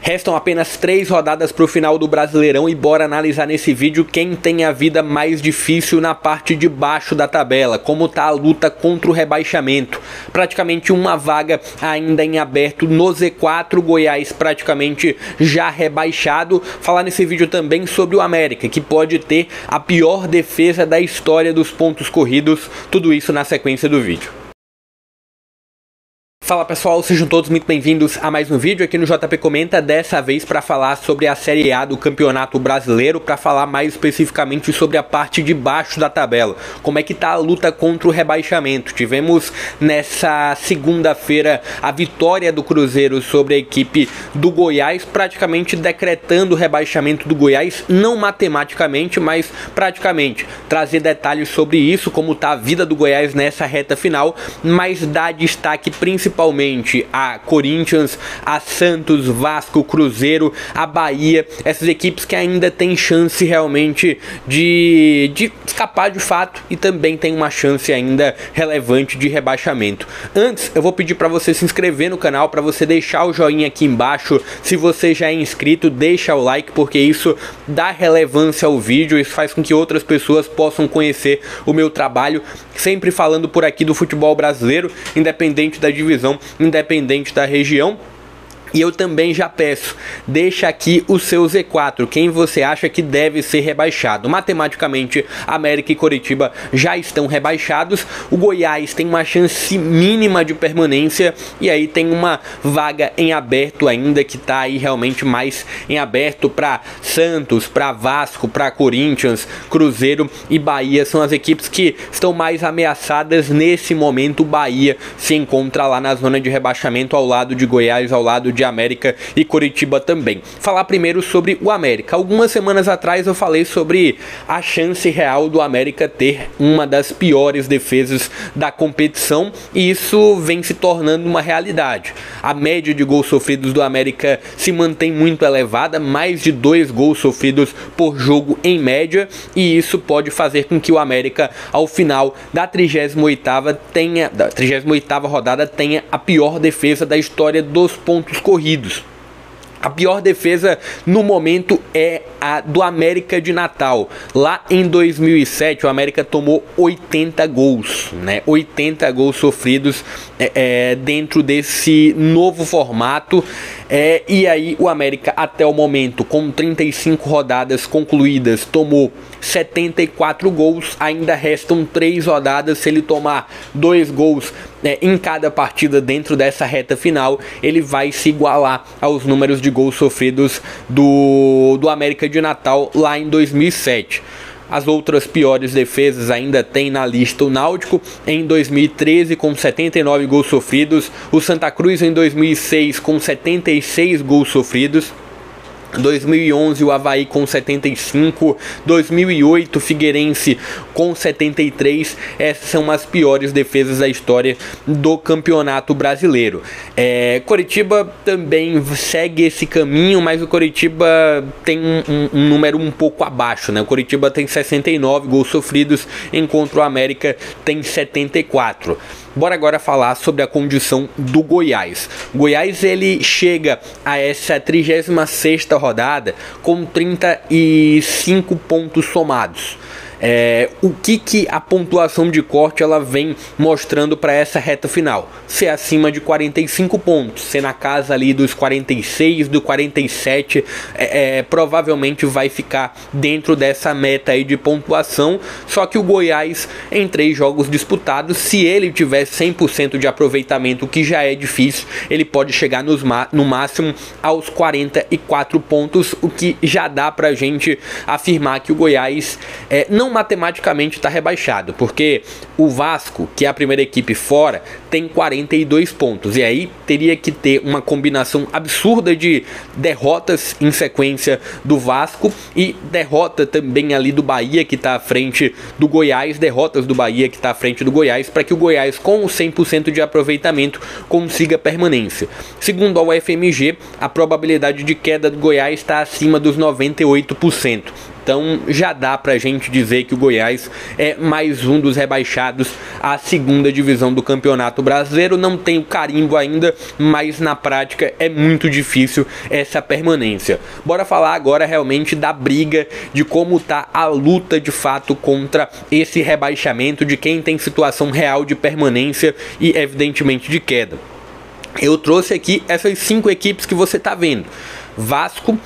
Restam apenas 3 rodadas para o final do Brasileirão e bora analisar nesse vídeo quem tem a vida mais difícil na parte de baixo da tabela, como tá a luta contra o rebaixamento. Praticamente uma vaga ainda em aberto no Z4, Goiás praticamente já rebaixado. Falar nesse vídeo também sobre o América, que pode ter a pior defesa da história dos pontos corridos, tudo isso na sequência do vídeo. Fala pessoal, sejam todos muito bem-vindos a mais um vídeo aqui no JP Comenta, dessa vez para falar sobre a Série A do Campeonato Brasileiro, para falar mais especificamente sobre a parte de baixo da tabela, como é que tá a luta contra o rebaixamento. Tivemos nessa segunda-feira a vitória do Cruzeiro sobre a equipe do Goiás, praticamente decretando o rebaixamento do Goiás, não matematicamente, mas praticamente. Trazer detalhes sobre isso, como tá a vida do Goiás nessa reta final, mas dá destaque principalmente a Corinthians, a Santos, Vasco, Cruzeiro, a Bahia, essas equipes que ainda têm chance realmente de escapar de fato e também tem uma chance ainda relevante de rebaixamento. Antes, eu vou pedir para você se inscrever no canal, para você deixar o joinha aqui embaixo. Se você já é inscrito, deixa o like, porque isso dá relevância ao vídeo, isso faz com que outras pessoas possam conhecer o meu trabalho, sempre falando por aqui do futebol brasileiro, independente da divisão, independente da região. E eu também já peço, deixa aqui o seu Z4, quem você acha que deve ser rebaixado. Matematicamente, América e Coritiba já estão rebaixados, o Goiás tem uma chance mínima de permanência e aí tem uma vaga em aberto ainda, que está aí realmente mais em aberto para Santos, para Vasco, para Corinthians, Cruzeiro e Bahia. São as equipes que estão mais ameaçadas nesse momento. O Bahia se encontra lá na zona de rebaixamento ao lado de Goiás, ao lado de América e Coritiba também. Falar primeiro sobre o América. Algumas semanas atrás eu falei sobre a chance real do América ter uma das piores defesas da competição e isso vem se tornando uma realidade. A média de gols sofridos do América se mantém muito elevada, mais de 2 gols sofridos por jogo em média, e isso pode fazer com que o América ao final da 38ª rodada tenha a pior defesa da história dos pontos corridos. A pior defesa no momento é a do América de Natal. Lá em 2007 o América tomou 80 gols, né? 80 gols sofridos dentro desse novo formato. E aí o América até o momento, com 35 rodadas concluídas, tomou 74 gols. Ainda restam 3 rodadas. Se ele tomar 2 gols em cada partida dentro dessa reta final, ele vai se igualar aos números de gols sofridos do América de Natal lá em 2007. As outras piores defesas ainda tem na lista o Náutico em 2013 com 79 gols sofridos, o Santa Cruz em 2006 com 76 gols sofridos, 2011 o Avaí com 75, 2008 Figueirense com 73. Essas são as piores defesas da história do Campeonato Brasileiro. Coritiba também segue esse caminho, mas o Coritiba tem um número um pouco abaixo, né? O Coritiba tem 69 gols sofridos, enquanto o América tem 74. Bora agora falar sobre a condição do Goiás. O Goiás ele chega a essa 36ª rodada com 35 pontos somados. O que a pontuação de corte ela vem mostrando para essa reta final? Ser acima de 45 pontos, ser na casa ali dos 46, do 47, provavelmente vai ficar dentro dessa meta aí de pontuação. Só que o Goiás, em 3 jogos disputados, se ele tiver 100% de aproveitamento, o que já é difícil, ele pode chegar no máximo aos 44 pontos, o que já dá pra gente afirmar que o Goiás não matematicamente está rebaixado, porque o Vasco, que é a primeira equipe fora, tem 42 pontos, e aí teria que ter uma combinação absurda de derrotas em sequência do Vasco e derrota também ali do Bahia, que está à frente do Goiás, derrotas do Bahia que está à frente do Goiás, para que o Goiás com o 100% de aproveitamento consiga permanência. Segundo a UFMG, a probabilidade de queda do Goiás está acima dos 98%. Então já dá pra gente dizer que o Goiás é mais um dos rebaixados à segunda divisão do Campeonato Brasileiro. Não tem o carimbo ainda, mas na prática é muito difícil essa permanência. Bora falar agora realmente da briga, de como tá a luta de fato contra esse rebaixamento, de quem tem situação real de permanência e evidentemente de queda. Eu trouxe aqui essas 5 equipes que você tá vendo: Vasco,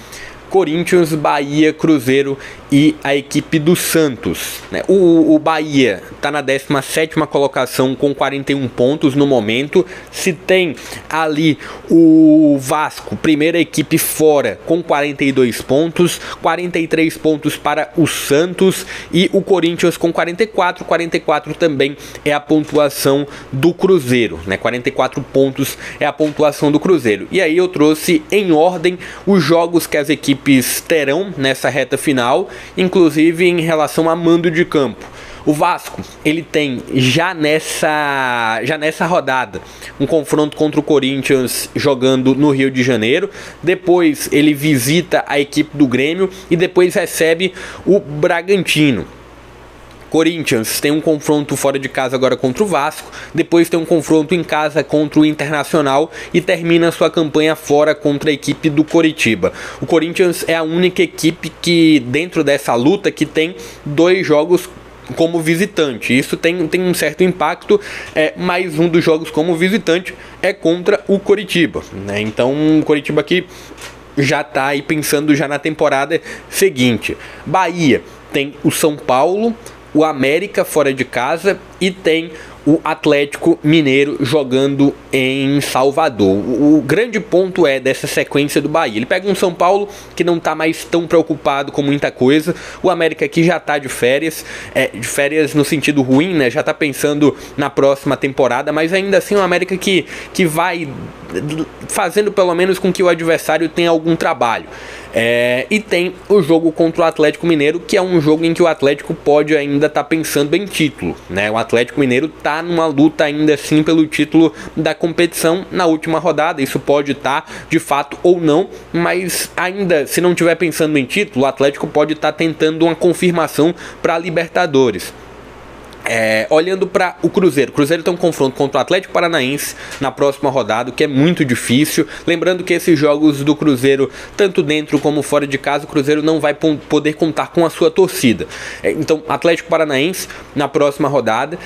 Corinthians, Bahia, Cruzeiro e a equipe do Santos, né? O Bahia está na 17ª colocação com 41 pontos no momento. Se tem ali o Vasco, primeira equipe fora, com 42 pontos, 43 pontos para o Santos, e o Corinthians com 44 também é a pontuação do Cruzeiro, né? 44 pontos é a pontuação do Cruzeiro. E aí eu trouxe em ordem os jogos que as equipes terão nessa reta final, inclusive em relação a mando de campo. O Vasco, ele tem já nessa rodada um confronto contra o Corinthians jogando no Rio de Janeiro. Depois ele visita a equipe do Grêmio e depois recebe o Bragantino. Corinthians tem um confronto fora de casa agora contra o Vasco, depois tem um confronto em casa contra o Internacional e termina sua campanha fora contra a equipe do Coritiba. O Corinthians é a única equipe que, dentro dessa luta, que tem 2 jogos como visitante. Isso tem um certo impacto, mais um dos jogos como visitante é contra o Coritiba, né? Então o Coritiba aqui já está aí pensando já na temporada seguinte. Bahia tem o São Paulo, o América fora de casa e tem o Atlético Mineiro jogando em Salvador. O grande ponto dessa sequência do Bahia: ele pega um São Paulo que não está mais tão preocupado com muita coisa, o América aqui já está de férias no sentido ruim, né? Já está pensando na próxima temporada, mas ainda assim o América que vai fazendo pelo menos com que o adversário tenha algum trabalho. E tem o jogo contra o Atlético Mineiro, que é um jogo em que o Atlético pode ainda estar pensando em título, né? O Atlético Mineiro está numa luta ainda assim pelo título da competição na última rodada. Isso pode estar de fato ou não, mas ainda, se não estiver pensando em título, o Atlético pode estar tentando uma confirmação para a Libertadores. Olhando para o Cruzeiro tem um confronto contra o Atlético Paranaense na próxima rodada, que é muito difícil. Lembrando que esses jogos do Cruzeiro, tanto dentro como fora de casa, o Cruzeiro não vai poder contar com a sua torcida. Então, Atlético Paranaense na próxima rodada,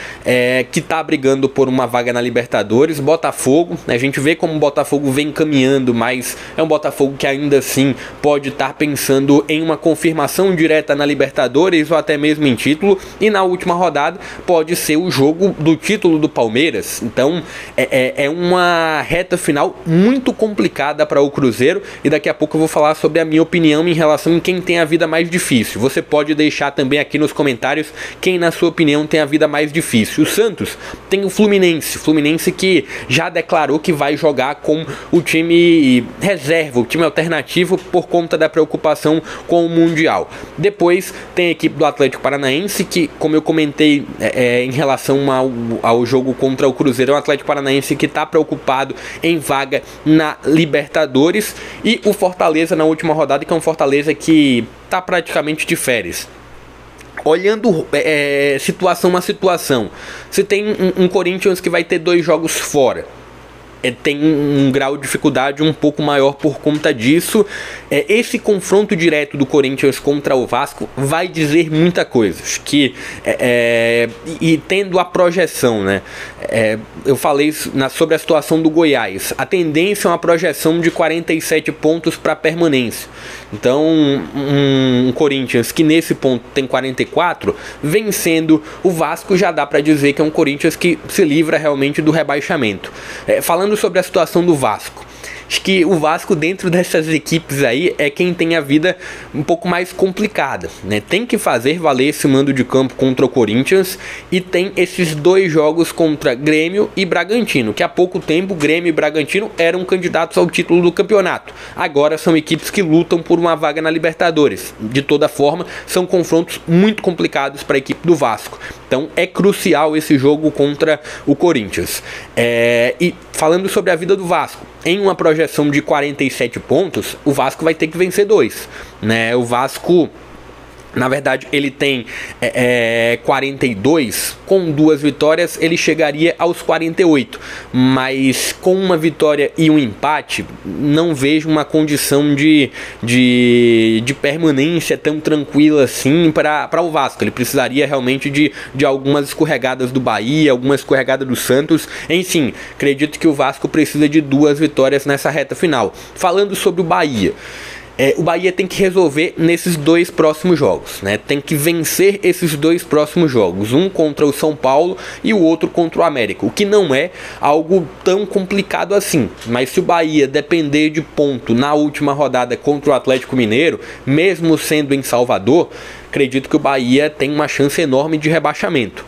que está brigando por uma vaga na Libertadores. Botafogo, a gente vê como o Botafogo vem caminhando, mas é um Botafogo que ainda assim pode estar pensando em uma confirmação direta na Libertadores ou até mesmo em título. E na última rodada pode ser o jogo do título do Palmeiras. Então é uma reta final muito complicada para o Cruzeiro, e daqui a pouco eu vou falar sobre a minha opinião em relação em quem tem a vida mais difícil. Você pode deixar também aqui nos comentários quem na sua opinião tem a vida mais difícil. O Santos tem o Fluminense que já declarou que vai jogar com o time reserva, o time alternativo, por conta da preocupação com o Mundial. Depois tem a equipe do Atlético Paranaense, que, como eu comentei em relação ao jogo contra o Cruzeiro, é um Atlético Paranaense que está preocupado em vaga na Libertadores. E o Fortaleza na última rodada, que é um Fortaleza que está praticamente de férias. Olhando situação a situação, você tem um Corinthians que vai ter 2 jogos fora. Tem um grau de dificuldade um pouco maior por conta disso. Esse confronto direto do Corinthians contra o Vasco vai dizer muita coisa. E tendo a projeção, né? Eu falei sobre a situação do Goiás. A tendência é uma projeção de 47 pontos para permanência. Então, um Corinthians que nesse ponto tem 44, vencendo o Vasco, já dá para dizer que é um Corinthians que se livra realmente do rebaixamento. Falando sobre a situação do Vasco, acho que o Vasco, dentro dessas equipes aí, é quem tem a vida um pouco mais complicada, né? Tem que fazer valer esse mando de campo contra o Corinthians, e tem esses 2 jogos contra Grêmio e Bragantino, que há pouco tempo Grêmio e Bragantino eram candidatos ao título do campeonato. Agora são equipes que lutam por uma vaga na Libertadores. De toda forma, são confrontos muito complicados para a equipe do Vasco. Então é crucial esse jogo contra o Corinthians. E falando sobre a vida do Vasco, em uma projeção de 47 pontos, o Vasco vai ter que vencer 2, né? O Vasco Na verdade, ele tem 42, com 2 vitórias ele chegaria aos 48, mas com uma vitória e um empate, não vejo uma condição de permanência tão tranquila assim para o Vasco. Ele precisaria realmente de algumas escorregadas do Bahia, algumas escorregadas do Santos, enfim, acredito que o Vasco precisa de 2 vitórias nessa reta final. Falando sobre o Bahia, o Bahia tem que resolver nesses 2 próximos jogos, né? Tem que vencer esses 2 próximos jogos, um contra o São Paulo e o outro contra o América, o que não é algo tão complicado assim. Mas se o Bahia depender de ponto na última rodada contra o Atlético Mineiro, mesmo sendo em Salvador, acredito que o Bahia tem uma chance enorme de rebaixamento.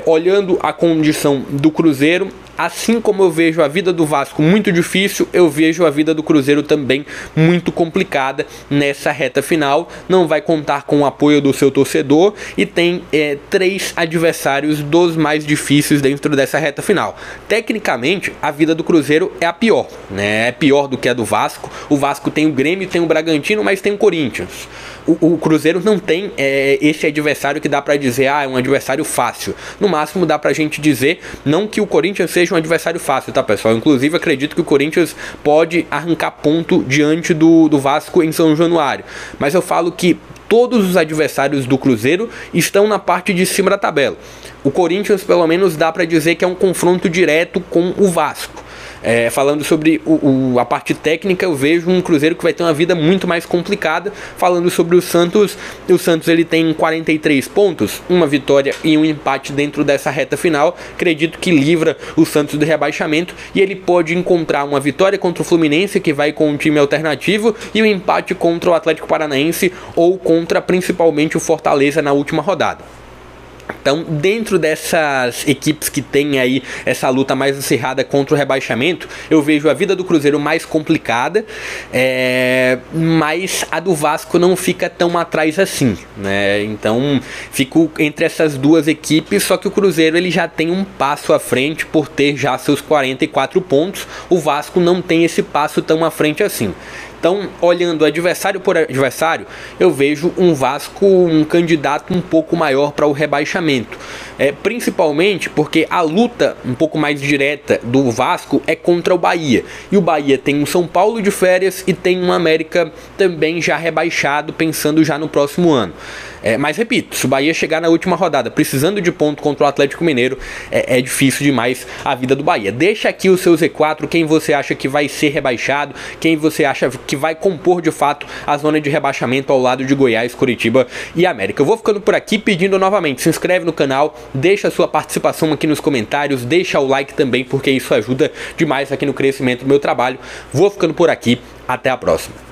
Olhando a condição do Cruzeiro, assim como eu vejo a vida do Vasco muito difícil, eu vejo a vida do Cruzeiro também muito complicada nessa reta final. Não vai contar com o apoio do seu torcedor e tem 3 adversários dos mais difíceis dentro dessa reta final. Tecnicamente, a vida do Cruzeiro é a pior, né? É pior do que a do Vasco. O Vasco tem o Grêmio, tem o Bragantino, mas tem o Corinthians. O Cruzeiro não tem esse adversário que dá pra dizer, é um adversário fácil. No máximo dá pra gente dizer, não que o Corinthians seja um adversário fácil, tá, pessoal? Inclusive acredito que o Corinthians pode arrancar ponto diante do Vasco em São Januário. Mas eu falo que todos os adversários do Cruzeiro estão na parte de cima da tabela. O Corinthians, pelo menos, dá pra dizer que é um confronto direto com o Vasco. Falando sobre a parte técnica, eu vejo um Cruzeiro que vai ter uma vida muito mais complicada. Falando sobre o Santos ele tem 43 pontos, uma vitória e um empate dentro dessa reta final. Acredito que livra o Santos do rebaixamento e ele pode encontrar uma vitória contra o Fluminense, que vai com um time alternativo, e um empate contra o Atlético Paranaense ou contra principalmente o Fortaleza na última rodada. Então, dentro dessas equipes que tem aí essa luta mais acirrada contra o rebaixamento, eu vejo a vida do Cruzeiro mais complicada, mas a do Vasco não fica tão atrás assim, né? Então, fico entre essas 2 equipes, só que o Cruzeiro ele já tem um passo à frente por ter já seus 44 pontos, o Vasco não tem esse passo tão à frente assim. Então, olhando adversário por adversário, eu vejo um Vasco um candidato um pouco maior para o rebaixamento. Principalmente porque a luta um pouco mais direta do Vasco é contra o Bahia. E o Bahia tem um São Paulo de férias e tem um América também já rebaixado, pensando já no próximo ano. Mas repito, se o Bahia chegar na última rodada precisando de ponto contra o Atlético Mineiro, é difícil demais a vida do Bahia. Deixa aqui o seu Z4, quem você acha que vai ser rebaixado, quem você acha que vai compor de fato a zona de rebaixamento ao lado de Goiás, Curitiba e América. Eu vou ficando por aqui pedindo novamente, se inscreve no canal, deixa a sua participação aqui nos comentários, deixa o like também, porque isso ajuda demais aqui no crescimento do meu trabalho. Vou ficando por aqui, até a próxima.